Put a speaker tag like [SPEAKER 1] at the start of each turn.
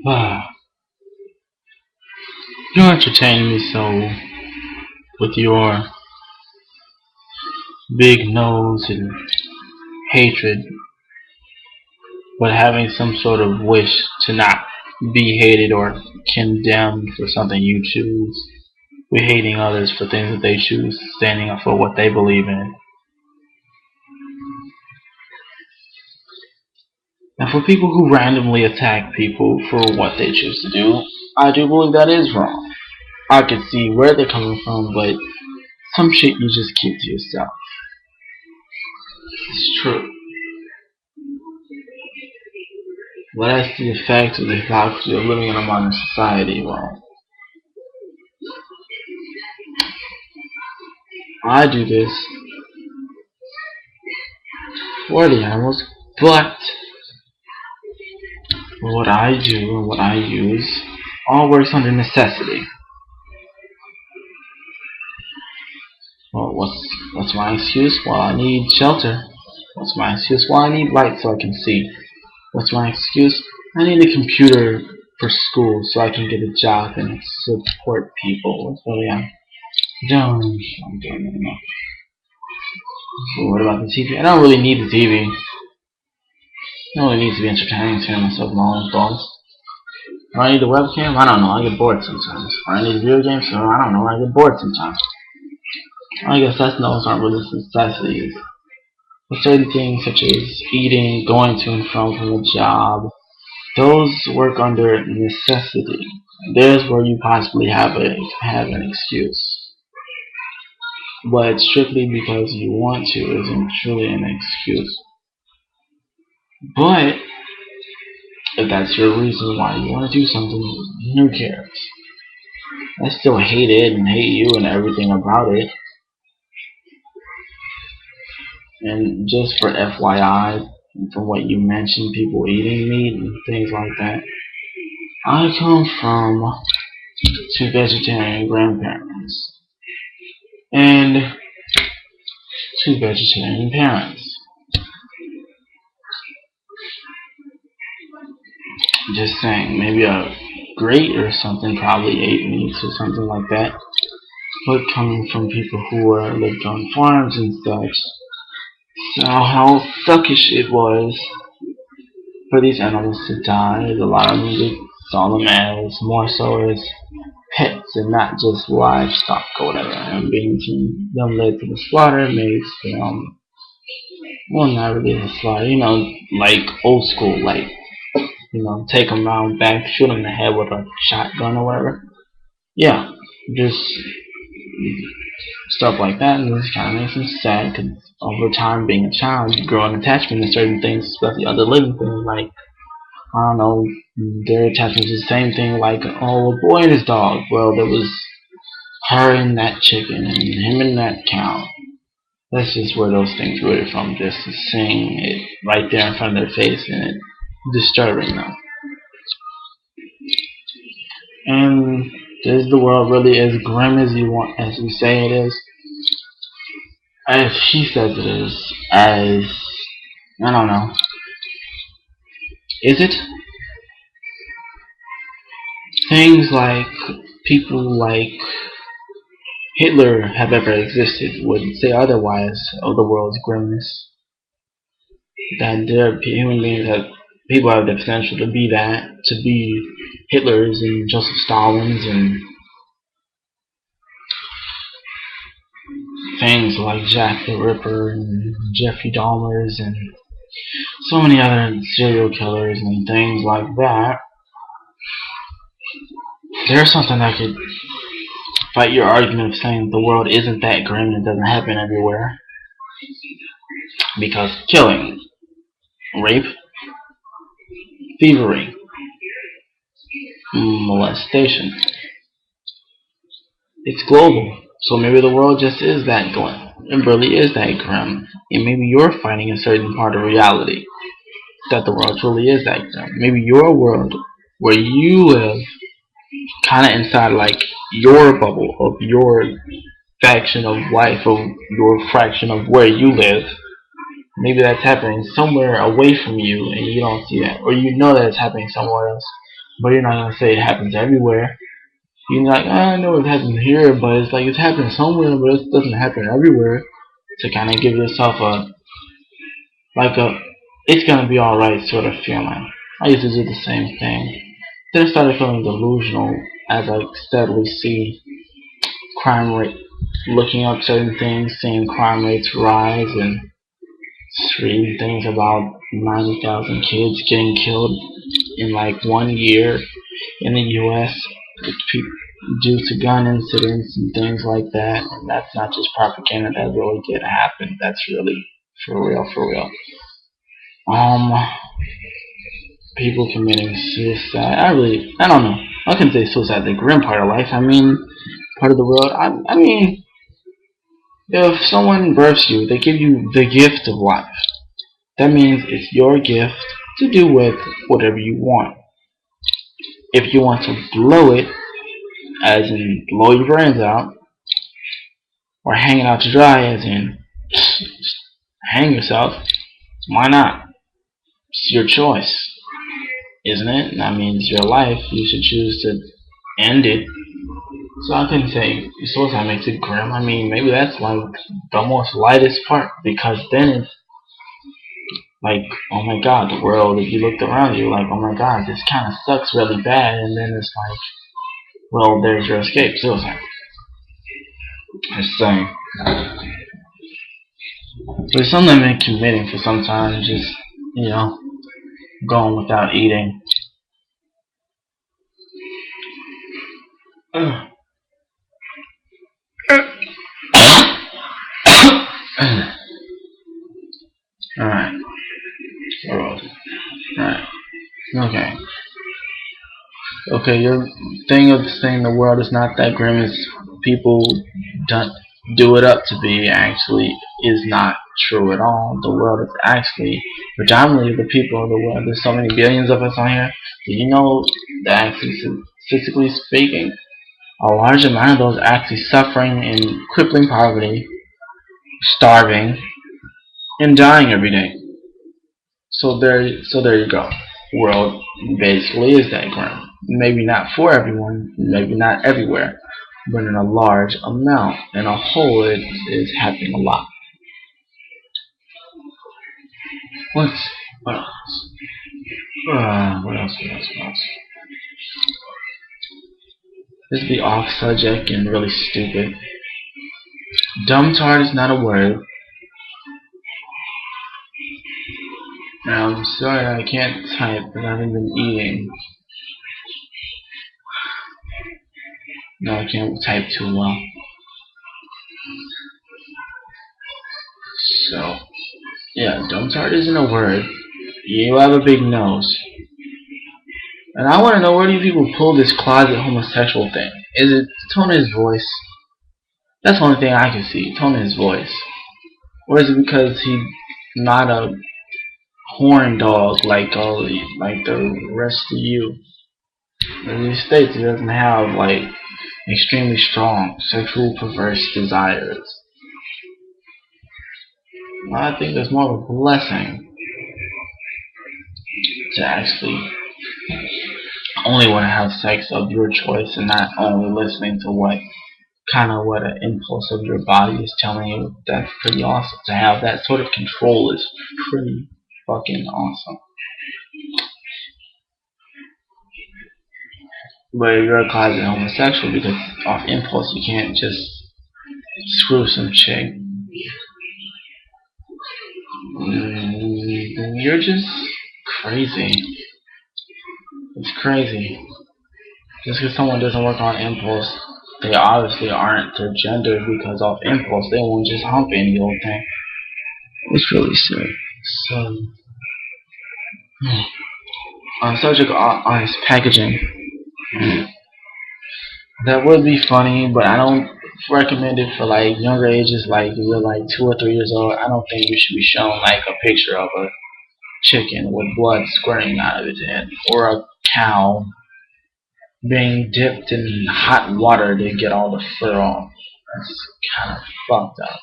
[SPEAKER 1] Ah, you entertain me so with your big nose and hatred, but having some sort of wish to not be hated or condemned for something you choose. We're hating others for things that they choose, standing up for what they believe in. And for people who randomly attack people for what they choose to do, I do believe that is wrong. I can see where they're coming from, but some shit you just keep to yourself. It's true. But as to the fact of the hypocrisy of living in a modern society, well, I do this for the animals, but what I do and what I use all works under necessity. Well, what's my excuse? Well, I need shelter. What's my excuse? Well, I need light so I can see. What's my excuse? I need a computer for school so I can get a job and support people. That's really I'm doing anymore. So what about the TV? I don't really need the TV. It only needs to be entertaining to myself and my own thoughts. Do I need a webcam? I don't know. I get bored sometimes. Or I need a video game? So I don't know. I get bored sometimes. I guess those aren't really necessities. But certain things such as eating, going to and from a job, those work under necessity. There's where you possibly have an excuse. But strictly because you want to isn't truly an excuse. But if that's your reason why you want to do something, who cares? I still hate it and hate you and everything about it. And just for FYI, from what you mentioned, people eating meat and things like that, I come from two vegetarian grandparents and two vegetarian parents. Just saying, maybe a great or something probably ate meat or something like that. But coming from people who lived on farms and such, so how suckish it was for these animals to die. A lot of them they saw them as more so as pets and not just livestock or whatever. And being them led to the slaughter makes well, not really the slaughter, like old school, like take them around back, shoot them in the head with a shotgun or whatever. Yeah, just stuff like that, and this kind of makes me sad because over time, being a child, you grow an attachment to certain things, especially other living things, like I don't know, their attachment to the same thing, like oh, a boy and his dog. Well, there was her and that chicken, and him and that cow. That's just where those things rooted from, just to seeing it right there in front of their face and it disturbing them. And is the world really as grim as you say it is? As she says it is, as I don't know. Is it? Things like people like Hitler have ever existed would say otherwise of the world's grimness. That there are human beings that people have the potential to be that, to be Hitlers and Joseph Stalins and things like Jack the Ripper and Jeffrey Dahmers and so many other serial killers and things like that. There's something that could fight your argument of saying the world isn't that grim and it doesn't happen everywhere. Because killing, rape, thievery, molestation, it's global. So maybe the world just is that grim. It really is that grim. And maybe you're finding a certain part of reality that the world truly is that grim. Maybe your world, where you live, kind of inside like your bubble of your faction of life, of your fraction of where you live, Maybe that's happening somewhere away from you and you don't see that. Or you know that it's happening somewhere else. But you're not going to say it happens everywhere. You're like, oh, I know it happens here, but it's like it's happening somewhere, but it doesn't happen everywhere. To kind of give yourself a it's gonna be alright sort of feeling. I used to do the same thing. Then I started feeling delusional as I steadily see crime rate, looking up certain things, seeing crime rates rise, and reading things about 90,000 kids getting killed in like 1 year in the U.S. due to gun incidents and things like that. And that's not just propaganda. That really did happen. That's really for real, for real. Um, People committing suicide. I don't know. I can say suicide the grim part of life. I mean, part of the world. I mean, if someone births you, they give you the gift of life. That means it's your gift to do with whatever you want. If you want to blow it, as in blow your brains out, or hang it out to dry, as in hang yourself, why not? It's your choice, isn't it? That means your life. You should choose to end it. So I couldn't say suicide makes it grim. I mean, maybe that's like the most lightest part because then it's like, oh my god, the world. If you looked around you, like, oh my god, this kind of sucks really bad, and then it's like, well, there's your escape, suicide. Just saying. There's something I've been committing for some time, just you know, going without eating. Alright. Alright. Okay. Okay, your thing of saying the world is not that grim as people don't do it up to be actually is not true at all. The world is actually predominantly the people of the world. There's so many billions of us on here. Do you know that actually statistically speaking, a large amount of those actually suffering in crippling poverty, starving, and dying every day. So there you go. World basically is that grim. Maybe not for everyone, maybe not everywhere, but in a large amount. In a whole, it is happening a lot. What's what else? What else? What else? What else? This would be off subject and really stupid. Dumbtard is not a word. I'm sorry I can't type, but I haven't been eating. No, I can't type too well. So, yeah, dumbtard isn't a word. You have a big nose. And I want to know, where do you people pull this closet homosexual thing? Is it the tone of his voice? That's the only thing I can see, tone of his voice. Or is it because he's not a horn dog like the rest of you? In these states, he doesn't have like extremely strong sexual perverse desires. I think there's more of a blessing to actually only want to have sex of your choice and not only listening to what an impulse of your body is telling you. That's pretty awesome. To have that sort of control is pretty fucking awesome. But you're a closet homosexual because off impulse you can't just screw some chick. You're just crazy. It's crazy. Just because someone doesn't work on impulse, they obviously aren't their gender because off impulse they won't just hump any old thing. It's really silly. So, on subject of honest packaging, that would be funny, but I don't recommend it for like younger ages. Like if you're like 2 or 3 years old, I don't think you should be shown like a picture of a chicken with blood squirting out of its head, or a cow being dipped in hot water to get all the fur off. That's kind of fucked up.